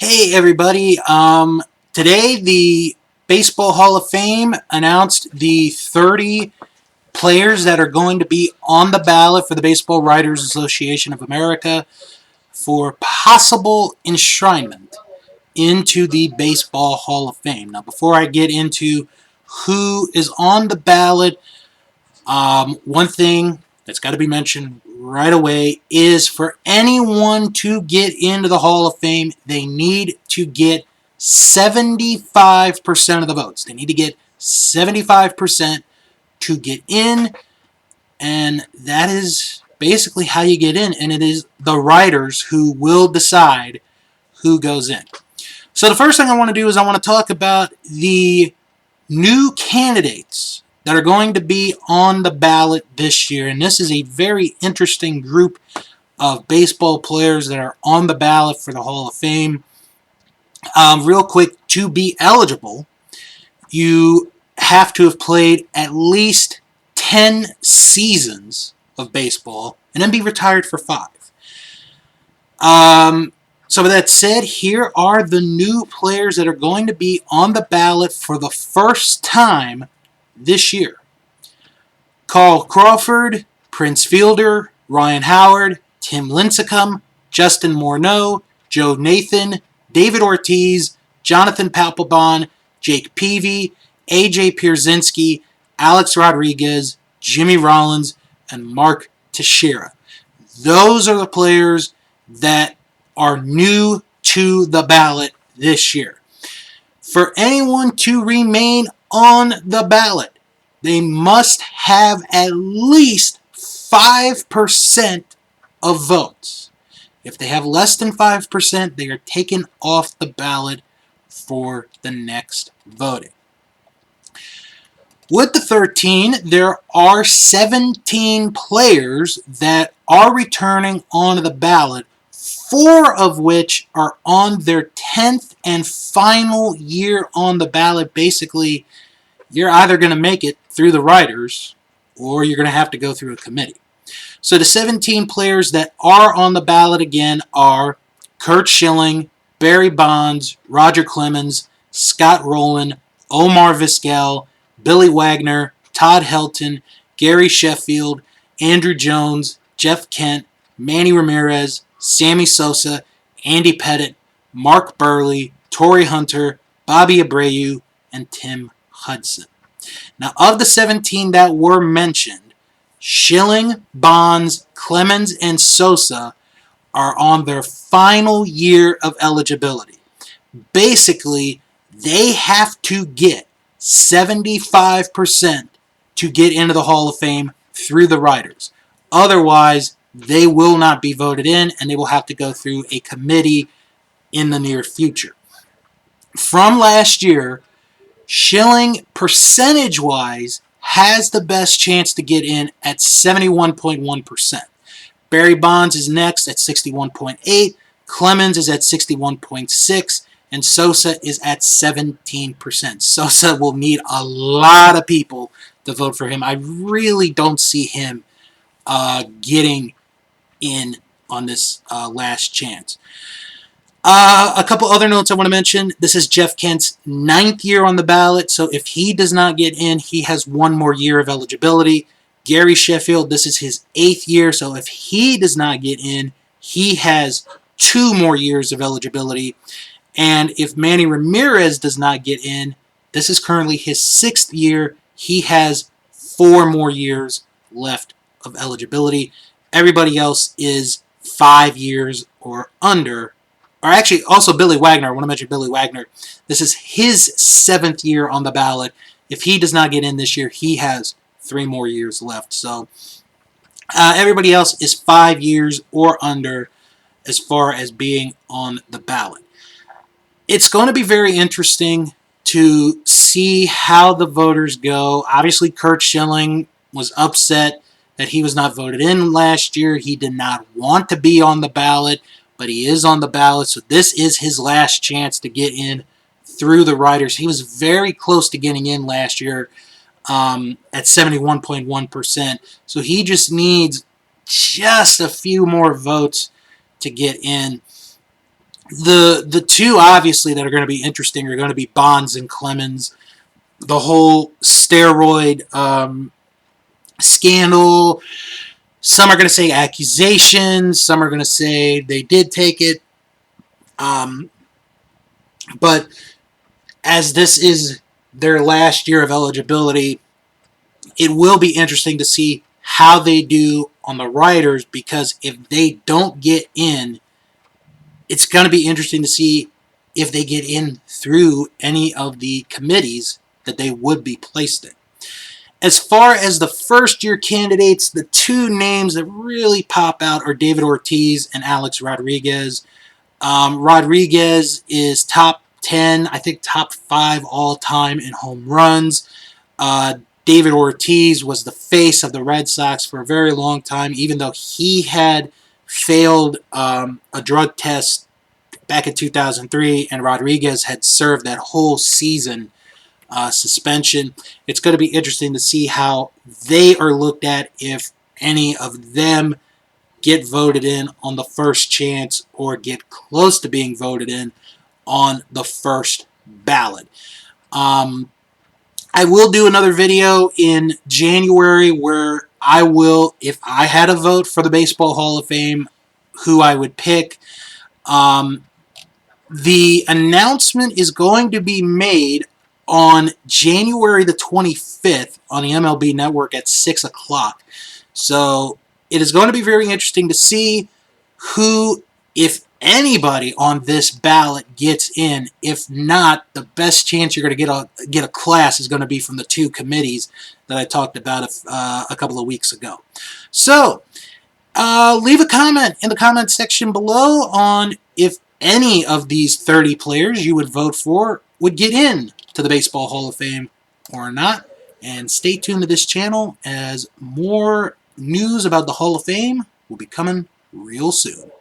Hey everybody, today the Baseball Hall of Fame announced the 30 players that are going to be on the ballot for the Baseball Writers Association of America for possible enshrinement into the Baseball Hall of Fame. Now before I get into who is on the ballot, one thing that's got to be mentioned right away is for anyone to get into the Hall of Fame, they need to get 75% of the votes. They need to get 75% to get in, and that is basically how you get in, and it is the writers who will decide who goes in. So the first thing I want to do is I want to talk about the new candidates that are going to be on the ballot this year. And this is a very interesting group of baseball players that are on the ballot for the Hall of Fame. Real quick, to be eligible, you have to have played at least 10 seasons of baseball and then be retired for 5. So with that said, here are the new players that are going to be on the ballot for the first time this year. Carl Crawford, Prince Fielder, Ryan Howard, Tim Lincecum, Justin Morneau, Joe Nathan, David Ortiz, Jonathan Papelbon, Jake Peavy, AJ Pierzynski, Alex Rodriguez, Jimmy Rollins, and Mark Teixeira. Those are the players that are new to the ballot this year. For anyone to remain on the ballot, they must have at least 5% of votes. If they have less than 5%, they are taken off the ballot for the next voting. With the 13, there are 17 players that are returning onto the ballot, 4 of which are on their 10th and final year on the ballot. Basically, you're either going to make it through the writers or you're going to have to go through a committee. So the 17 players that are on the ballot again are Curt Schilling, Barry Bonds, Roger Clemens, Scott Rowland, Omar Vizquel, Billy Wagner, Todd Helton, Gary Sheffield, Andruw Jones, Jeff Kent, Manny Ramirez, Sammy Sosa, Andy Pettitte, Mark Burley, Torrey Hunter, Bobby Abreu, and Tim Hudson. Now, of the 17 that were mentioned, Schilling, Bonds, Clemens, and Sosa are on their final year of eligibility. Basically, they have to get 75% to get into the Hall of Fame through the writers. Otherwise, they will not be voted in, and they will have to go through a committee in the near future. From last year, Schilling, percentage-wise, has the best chance to get in at 71.1%. Barry Bonds is next at 61.8%, Clemens is at 61.6%, and Sosa is at 17%. Sosa will need a lot of people to vote for him. I really don't see him getting in on this last chance. A couple other notes I want to mention. This is Jeff Kent's 9th year on the ballot, so if he does not get in, he has 1 more year of eligibility. Gary Sheffield, this is his 8th year, so if he does not get in, he has 2 more years of eligibility. And if Manny Ramirez does not get in, this is currently his 6th year, he has 4 more years left of eligibility. Everybody else is 5 years or under. Or actually, also Billy Wagner. I want to mention Billy Wagner. This is his 7th year on the ballot. If he does not get in this year, he has 3 more years left. So everybody else is 5 years or under as far as being on the ballot. It's going to be very interesting to see how the voters go. Obviously, Curt Schilling was upset that he was not voted in last year. He did not want to be on the ballot, but he is on the ballot, so this is his last chance to get in through the writers. He was very close to getting in last year at 71.1%, so he just needs just a few more votes to get in. The two obviously that are going to be interesting are going to be Bonds and Clemens. The whole steroid scandal. Some are going to say accusations. Some are going to say they did take it. But as this is their last year of eligibility, it will be interesting to see how they do on the writers, because if they don't get in, it's going to be interesting to see if they get in through any of the committees that they would be placed in. As far as the first-year candidates, the two names that really pop out are David Ortiz and Alex Rodriguez. Rodriguez is top 10, I think top 5 all-time in home runs. David Ortiz was the face of the Red Sox for a very long time, even though he had failed a drug test back in 2003, and Rodriguez had served that whole season suspension. It's going to be interesting to see how they are looked at, if any of them get voted in on the first chance or get close to being voted in on the first ballot. I will do another video in January where I will, if I had a vote for the Baseball Hall of Fame, who I would pick. The announcement is going to be made on January the 25th on the MLB Network at 6 o'clock. So it is going to be very interesting to see who, if anybody on this ballot gets in. If not, the best chance you're going to get a class is going to be from the two committees that I talked about a couple of weeks ago. So leave a comment in the comment section below on if any of these 30 players you would vote for would get in to the Baseball Hall of Fame or not. And stay tuned to this channel, as more news about the Hall of Fame will be coming real soon.